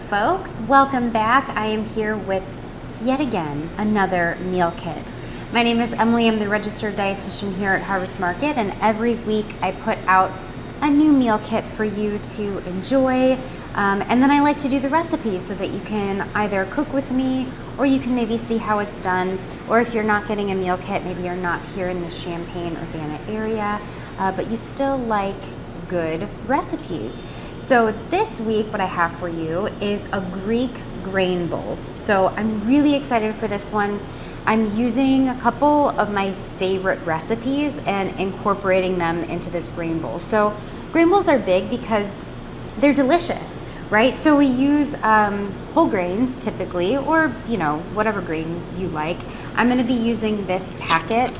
folks, welcome back. I am here with yet again another meal kit. My name is Emily. I'm the registered dietitian here at Harvest Market, and every week I put out a new meal kit for you to enjoy, and then I like to do the recipes so that you can either cook with me or you can maybe see how it's done, or if you're not getting a meal kit, maybe you're not here in the Champaign-Urbana area, but you still like good recipes. So this week what I have for you is a Greek grain bowl. So I'm really excited for this one. I'm using a couple of my favorite recipes and incorporating them into this grain bowl. So grain bowls are big because they're delicious, right? So we use whole grains typically, or whatever grain you like. I'm gonna be using this packet.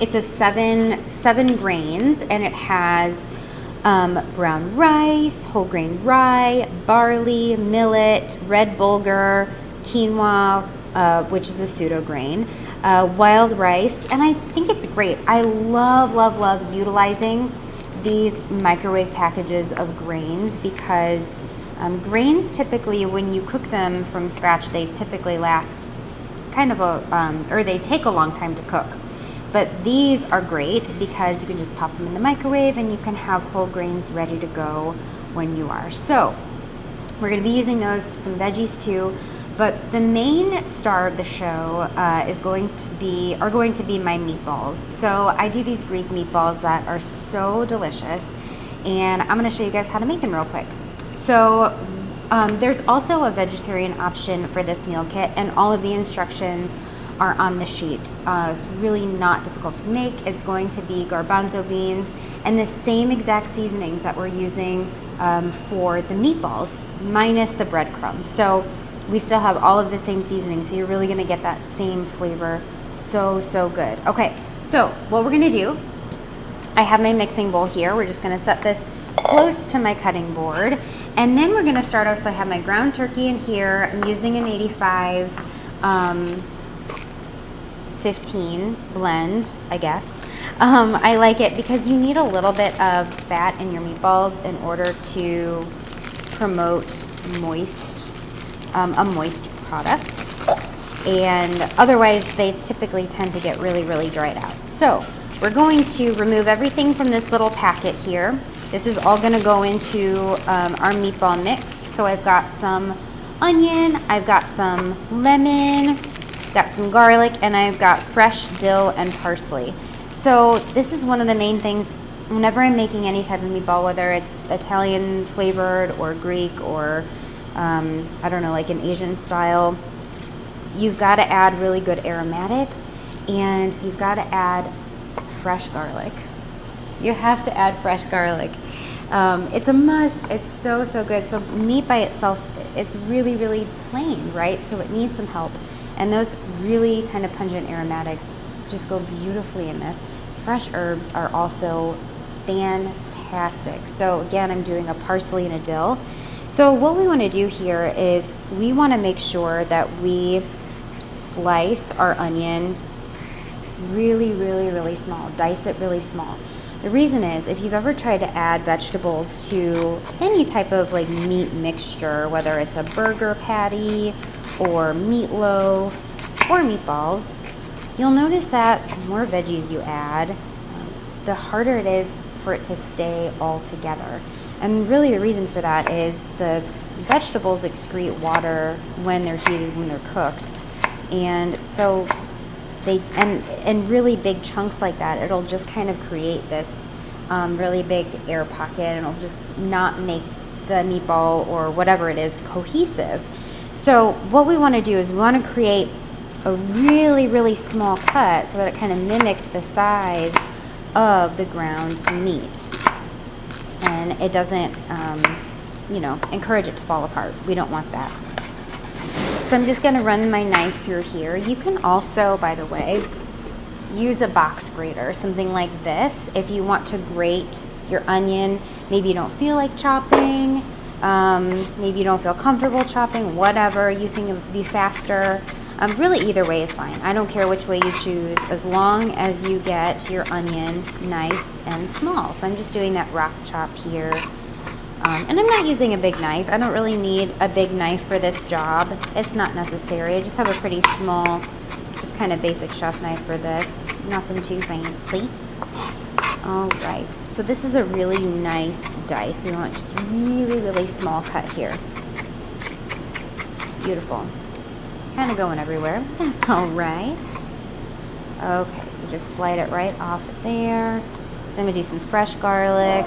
It's a seven grains, and it has brown rice, whole grain rye, barley, millet, red bulgur, quinoa, which is a pseudo grain, wild rice, and I think it's great. I love utilizing these microwave packages of grains because grains typically, when you cook them from scratch, they typically last kind of or they take a long time to cook. But these are great because you can just pop them in the microwave and you can have whole grains ready to go when you are. So we're going to be using those, some veggies too, but the main star of the show are going to be my meatballs. So I do these Greek meatballs that are so delicious, and I'm going to show you guys how to make them real quick. So there's also a vegetarian option for this meal kit, and all of the instructions are on the sheet. It's really not difficult to make. It's going to be garbanzo beans and the same exact seasonings that we're using for the meatballs, minus the breadcrumbs. So we still have all of the same seasonings, so you're really gonna get that same flavor. So good. Okay, so what we're gonna do, I have my mixing bowl here. We're just gonna set this close to my cutting board, and then we're gonna start off. So I have my ground turkey in here. I'm using an 85 15 blend, I guess. I like it because you need a little bit of fat in your meatballs in order to promote a moist product, and otherwise they typically tend to get really dried out. So we're going to remove everything from this little packet here. This is all going to go into our meatball mix. So I've got some onion, I've got some lemon, got some garlic, and I've got fresh dill and parsley. So this is one of the main things whenever I'm making any type of meatball, whether it's Italian flavored or Greek or I don't know, like an Asian style, you've got to add really good aromatics, and you've got to add fresh garlic. You have to add fresh garlic. It's a must. It's so good. So meat by itself, it's really plain, right? So it needs some help. And those really kind of pungent aromatics just go beautifully in this. Fresh herbs are also fantastic. So again, I'm doing a parsley and a dill. So what we want to do here is we want to make sure that we slice our onion really small, dice it really small. The reason is, if you've ever tried to add vegetables to any type of like meat mixture, whether it's a burger patty or meatloaf or meatballs, you'll notice that the more veggies you add, the harder it is for it to stay all together. And really the reason for that is the vegetables excrete water when they're heated, when they're cooked. And so and really big chunks like that, it'll just kind of create this really big air pocket, and it'll just not make the meatball or whatever it is cohesive. So what we want to do is we want to create a really small cut so that it kind of mimics the size of the ground meat, and it doesn't encourage it to fall apart. We don't want that. So I'm just going to run my knife through here. You can also, by the way, use a box grater, something like this, if you want to grate your onion. Maybe you don't feel like chopping, maybe you don't feel comfortable chopping, whatever, you think it would be faster. Really either way is fine. I don't care which way you choose, as long as you get your onion nice and small. So I'm just doing that rough chop here And I'm not using a big knife. I don't really need a big knife for this job. It's not necessary. I just have a pretty small, just kind of basic chef knife for this. Nothing too fancy. All right, so this is a really nice dice. We want just really, really small cut here. Beautiful. Kind of going everywhere. That's all right. Okay, so just slide it right off there. So I'm gonna do some fresh garlic.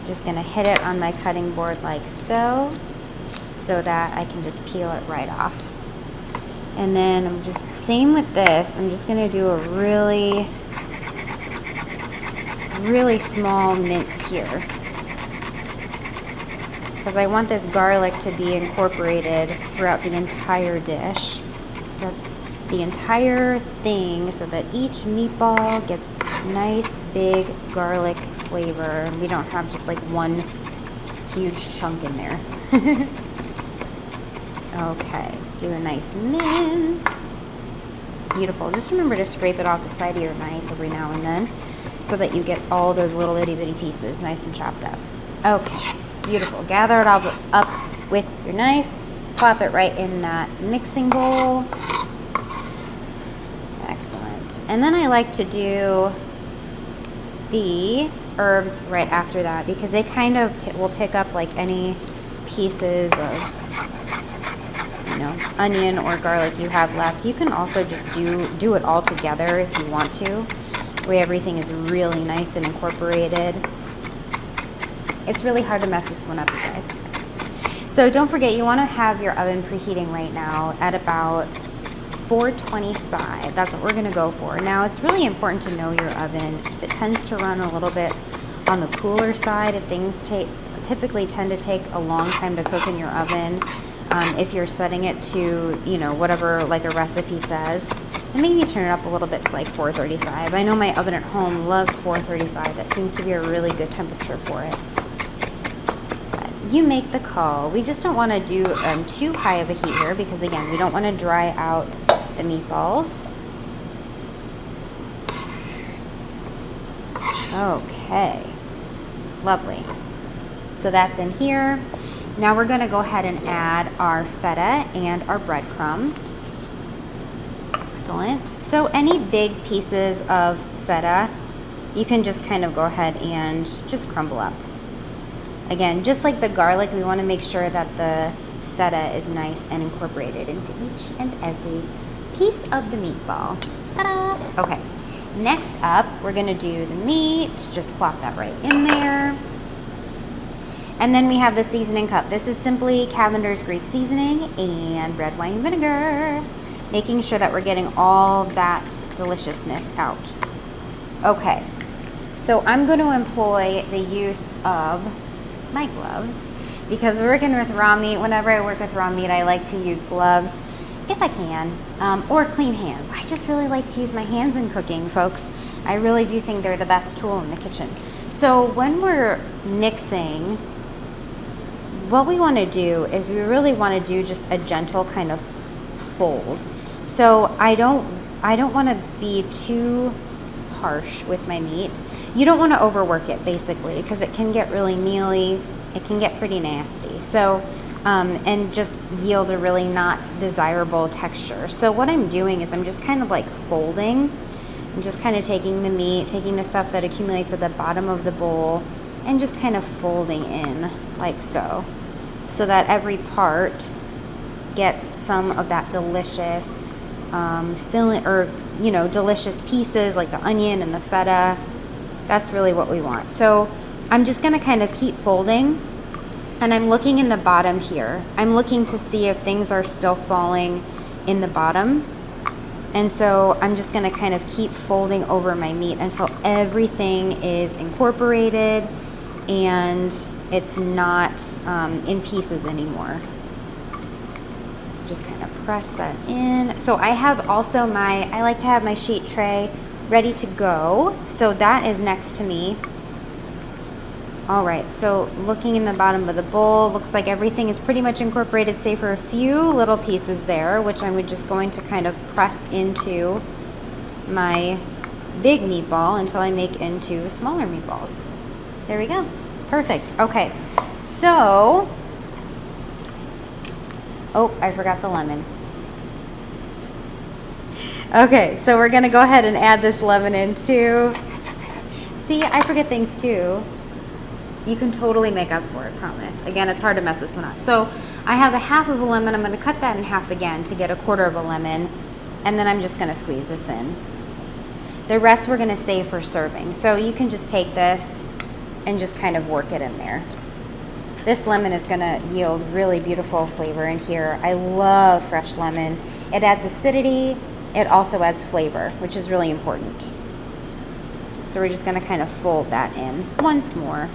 Just gonna hit it on my cutting board like so that I can just peel it right off. And then I'm just, same with this, I'm just gonna do a really, really small mince here. Because I want this garlic to be incorporated throughout the entire dish. The entire thing, so that each meatball gets nice big garlic flavor. We don't have just like one huge chunk in there. Okay, do a nice mince. Beautiful. Just remember to scrape it off the side of your knife every now and then so that you get all those little itty bitty pieces nice and chopped up. Okay, beautiful. Gather it all up with your knife. Plop it right in that mixing bowl. Excellent. And then I like to do the herbs right after that because they kind of will pick up like any pieces of, you know, onion or garlic you have left. You can also just do it all together if you want to, where everything is really nice and incorporated. It's really hard to mess this one up, guys. So don't forget, you want to have your oven preheating right now at about 425. That's what we're going to go for. Now, it's really important to know your oven. If it tends to run a little bit on the cooler side, if things typically tend to take a long time to cook in your oven, if you're setting it to, you know, whatever like a recipe says, and maybe turn it up a little bit to like 435. I know my oven at home loves 435. That seems to be a really good temperature for it. But you make the call. We just don't want to do too high of a heat here because, again, we don't want to dry out the meatballs. Okay, lovely. So that's in here. Now we're going to go ahead and add our feta and our breadcrumb. Excellent. So any big pieces of feta, you can just kind of go ahead and just crumble up. Again, just like the garlic, we want to make sure that the feta is nice and incorporated into each and every piece of the meatball. Ta-da! Okay, next up, we're gonna do the meat. Just plop that right in there. And then we have the seasoning cup. This is simply Cavender's Greek seasoning and red wine vinegar, making sure that we're getting all that deliciousness out. Okay, so I'm going to employ the use of my gloves because we're working with raw meat. Whenever I work with raw meat, I like to use gloves if I can, or clean hands. I just really like to use my hands in cooking, folks. I really do think they're the best tool in the kitchen. So when we're mixing, what we want to do is we really want to do just a gentle kind of fold. So I don't want to be too harsh with my meat. You don't want to overwork it, basically, because it can get really mealy. It can get pretty nasty. So and just yield a really not desirable texture. So what I'm doing is I'm just kind of like folding. I'm just kind of taking the meat, taking the stuff that accumulates at the bottom of the bowl, and just kind of folding in like so that every part gets some of that delicious filling, or, you know, delicious pieces like the onion and the feta. That's really what we want. So I'm just going to kind of keep folding. And I'm looking in the bottom here. I'm looking to see if things are still falling in the bottom. And so I'm just gonna kind of keep folding over my meat until everything is incorporated and it's not in pieces anymore. Just kind of press that in. So I have also I like to have my sheet tray ready to go. So that is next to me. All right, so looking in the bottom of the bowl, looks like everything is pretty much incorporated, save for a few little pieces there, which I'm just going to kind of press into my big meatball until I make into smaller meatballs. There we go. Perfect. Okay, so, oh, I forgot the lemon. Okay, so we're gonna go ahead and add this lemon in too. See, I forget things too. You can totally make up for it, promise. Again, it's hard to mess this one up. So I have a half of a lemon. I'm gonna cut that in half again to get a quarter of a lemon, and then I'm just gonna squeeze this in. The rest we're gonna save for serving. So you can just take this and just kind of work it in there. This lemon is gonna yield really beautiful flavor in here. I love fresh lemon. It adds acidity, it also adds flavor, which is really important. So we're just gonna kind of fold that in once more.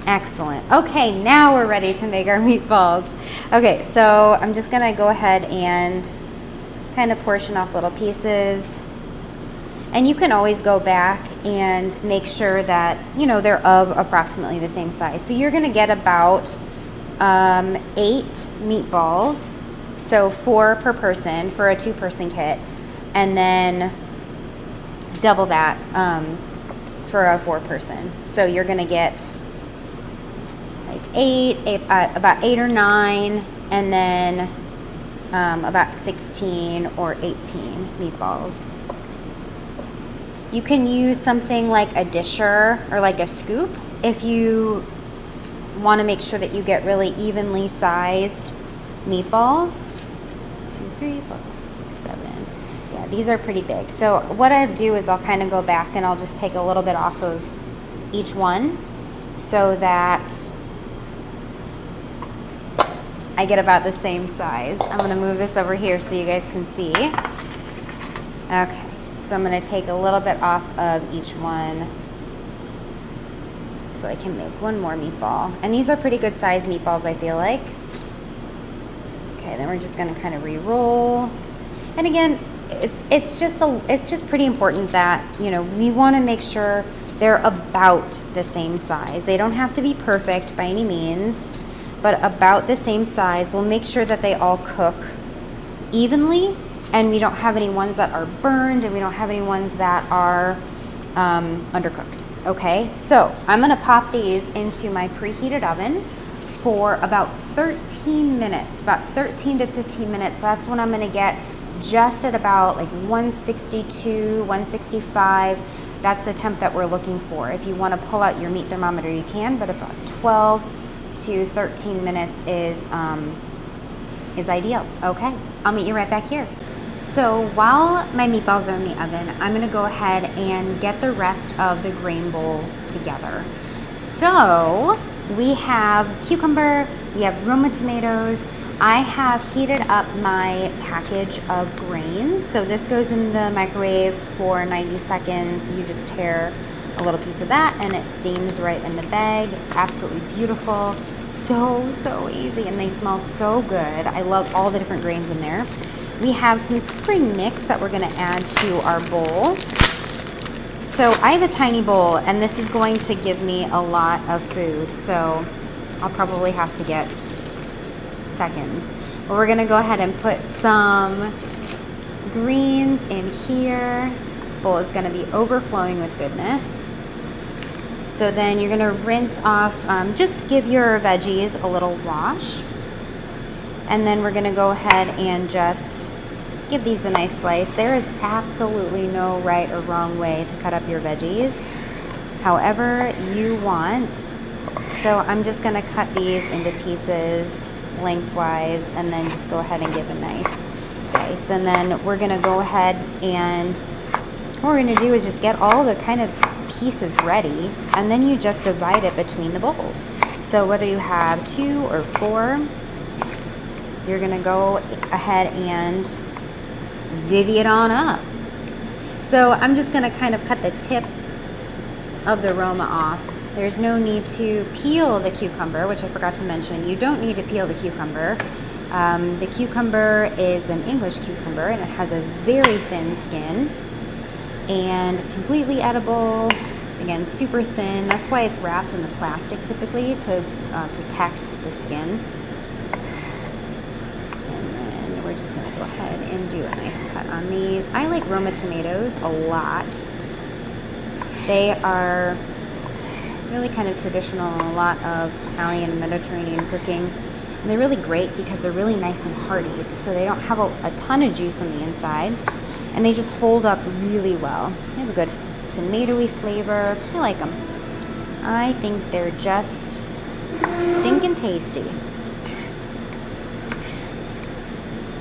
Excellent. Okay, now we're ready to make our meatballs. Okay, so I'm just gonna go ahead and kind of portion off little pieces. And you can always go back and make sure that, you know, they're of approximately the same size. So you're gonna get about 8 meatballs, so 4 per person for a 2-person kit, and then double that for a 4-person. So you're gonna get like about 8 or 9, and then about 16 or 18 meatballs. You can use something like a disher or like a scoop if you want to make sure that you get really evenly sized meatballs. 2, 3, 4, 5, 6, 7. Yeah, these are pretty big. So what I do is I'll kind of go back and I'll just take a little bit off of each one so that I get about the same size. I'm going to move this over here so you guys can see. Okay. So I'm going to take a little bit off of each one so I can make one more meatball. And these are pretty good sized meatballs, I feel like. Okay, then we're just going to kind of re-roll. And again, it's just pretty important that, you know, we want to make sure they're about the same size. They don't have to be perfect by any means, but about the same size. We'll make sure that they all cook evenly, and we don't have any ones that are burned, and we don't have any ones that are undercooked. Okay, so I'm gonna pop these into my preheated oven for about 13 minutes, about 13 to 15 minutes. That's when I'm gonna get just at about like 162, 165. That's the temp that we're looking for. If you wanna pull out your meat thermometer, you can, but about 12 to 13 minutes is ideal. Okay, I'll meet you right back here. So while my meatballs are in the oven, I'm gonna go ahead and get the rest of the grain bowl together. So we have cucumber, we have Roma tomatoes. I have heated up my package of grains. So this goes in the microwave for 90 seconds. You just tear a little piece of that and it steams right in the bag. Absolutely beautiful. So easy, and they smell so good. I love all the different grains in there. We have some spring mix that we're gonna add to our bowl. So I have a tiny bowl, and this is going to give me a lot of food, so I'll probably have to get seconds. But we're gonna go ahead and put some greens in here. This bowl is gonna be overflowing with goodness. So then you're gonna rinse off, just give your veggies a little wash. And then we're gonna go ahead and just give these a nice slice. There is absolutely no right or wrong way to cut up your veggies, however you want. So I'm just gonna cut these into pieces lengthwise and then just go ahead and give a nice dice. And then we're gonna go ahead and what we're gonna do is just get all the kind of pieces ready, and then you just divide it between the bowls. So whether you have 2 or 4, you're gonna go ahead and divvy it on up. So I'm just gonna kind of cut the tip of the Roma off. There's no need to peel the cucumber, which I forgot to mention. You don't need to peel the cucumber. The cucumber is an English cucumber, and it has a very thin skin and completely edible. Again, super thin. That's why it's wrapped in the plastic typically, to protect the skin. We're just going to go ahead and do a nice cut on these. I like Roma tomatoes a lot. They're really kind of traditional, a lot of Italian and Mediterranean cooking. And they're really great because they're really nice and hearty, so they don't have a ton of juice on the inside, and they just hold up really well. They have a good tomatoey flavor. I like them. I think they're just stinking tasty.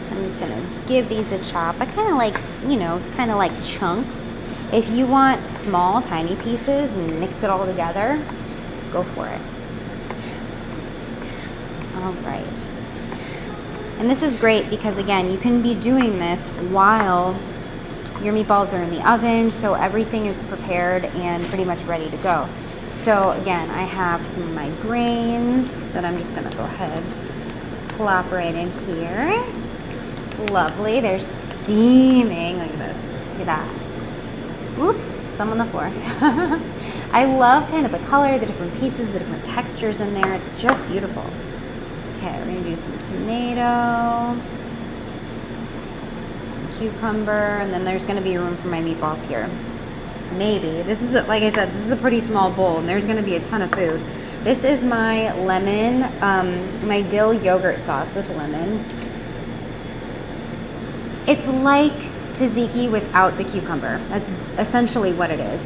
So I'm just gonna give these a chop. I kind of like, you know, kind of like chunks. If you want small, tiny pieces and mix it all together, go for it. All right. And this is great because, again, you can be doing this while your meatballs are in the oven, so everything is prepared and pretty much ready to go. So again, I have some of my grains that I'm just gonna go ahead, plop right in here. Lovely, they're steaming. Look at this, look at that. Oops, some on the floor. I love kind of the color, the different pieces, the different textures in there. It's just beautiful. Okay, we're gonna do some tomato, some cucumber, and then there's gonna be room for my meatballs here. Maybe. This is, like I said, this is a pretty small bowl, and there's gonna be a ton of food. This is my lemon, my dill yogurt sauce with lemon. It's like tzatziki without the cucumber. That's essentially what it is.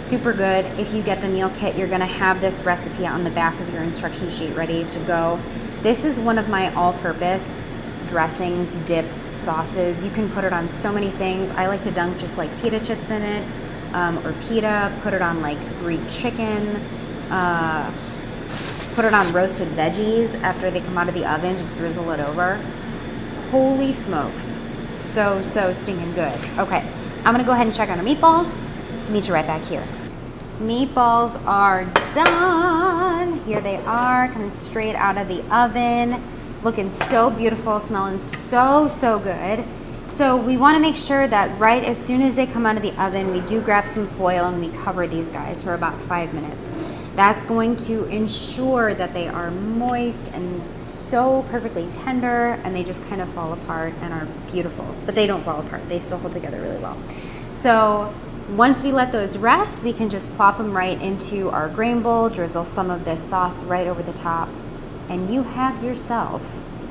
Super good. If you get the meal kit, you're gonna have this recipe on the back of your instruction sheet ready to go. This is one of my all-purpose dressings, dips, sauces. You can put it on so many things. I like to dunk just like pita chips in it, or pita, put it on like Greek chicken, put it on roasted veggies after they come out of the oven, just drizzle it over. Holy smokes. So stinking good. Okay, I'm gonna go ahead and check on our meatballs. Meet you right back here. Meatballs are done. Here they are, coming straight out of the oven. Looking so beautiful, smelling so good. So we wanna make sure that right as soon as they come out of the oven, we do grab some foil and we cover these guys for about 5 minutes. That's going to ensure that they are moist and so perfectly tender, and they just kind of fall apart and are beautiful. But they don't fall apart, they still hold together really well. So once we let those rest, we can just plop them right into our grain bowl, drizzle some of this sauce right over the top, and you have yourself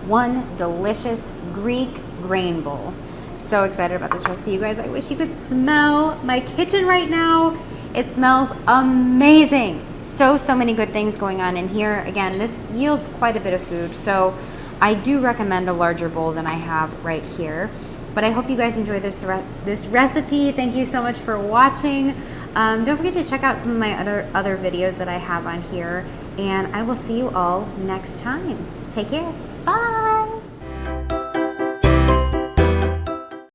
one delicious Greek grain bowl. So excited about this recipe, you guys. I wish you could smell my kitchen right now. It smells amazing. So many good things going on in here. Again, this yields quite a bit of food, so I do recommend a larger bowl than I have right here. But I hope you guys enjoyed this recipe. Thank you so much for watching. Don't forget to check out some of my other videos that I have on here, and I will see you all next time. Take care. Bye.